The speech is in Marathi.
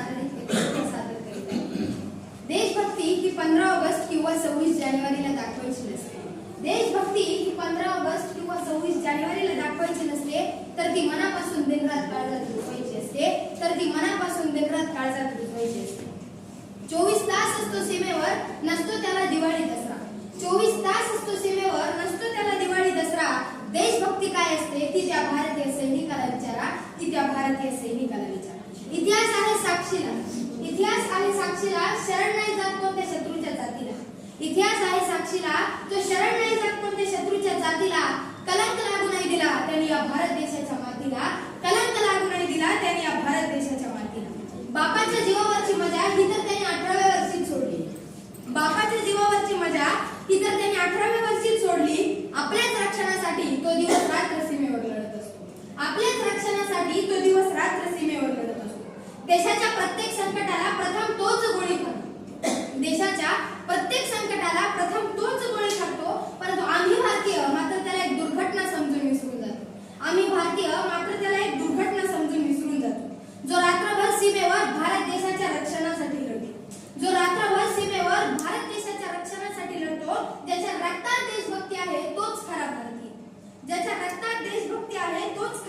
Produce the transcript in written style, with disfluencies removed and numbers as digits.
आधारित एक कृती सादर करीत आहे. देशभक्ती ही 15 ऑगस्ट किंवा 26 जानेवारीला दाखवायची नसते. देशभक्ती ही 15 ऑगस्ट किंवा 26 जानेवारीला दाखवायची नसते, तर ती मनापासून दिनरात काळजात रुजवायची असते. तर ती मनापासून दिनरात काळजात रुजवायची असते. 24 तास असतो सीमेवर, नसतो त्याला दिवाळी दसरा. 24 तास असतो सीमेवर, नसतो त्याला दिवाळी दसरा. देशभक्ती काय असते ती त्या भारतीय सैनिकाला विचारा, ती त्या भारतीय सैनिकाला विचारा. इतिहास आहे साक्षीला, इतिहास आहे साक्षीला, शरण नाही जात कोणत्या शत्रूच्या जातीला. इतिहास आहे साक्षीला, तो शरण नाही जात कोणत्या शत्रूच्या जातीला. कलंक लागू नाही दिला त्यांनी या भारत देशाच्या मातीला. कलंक लागू नाही दिला त्यांनी या भारत देशाच्या मातीला. बापाच्या जीवावरची मजा ही तर त्यांनी 18व्या वर्षी सोडली. बापाच्या जीवावरची मजा ही तर त्यांनी 18व्या वर्षी सोडली. आपल्याच रक्षणासाठी तो दिवस रात्र सीमेवर लढत असतो. आपल्याच रक्षणासाठी तो दिवस रात्र सीमेवर लढत असतो. देशाच्या प्रत्येक संकटाला प्रथम तोच गोळी खातो. देशाच्या प्रत्येक संकटाला प्रथम तोच गोळी खातो. परंतु आम्ही भारतीय मात्र त्याला एक दुर्घटना समजून विसरून जातो. आम्ही भारतीय मात्र त्याला एक दुर्घटना समजून विसरून जातो. जो रात्रभर सीमेवर भारत देशाच्या रक्षणासाठी लढतो, जो रात्रभर सीमेवर भारत देशाच्या रक्षणासाठी लढतो, ज्याच्या रक्तात देशभक्ती आहे तोच खरा भारतीय. ज्याच्या रक्तात देशभक्ती आहे तोच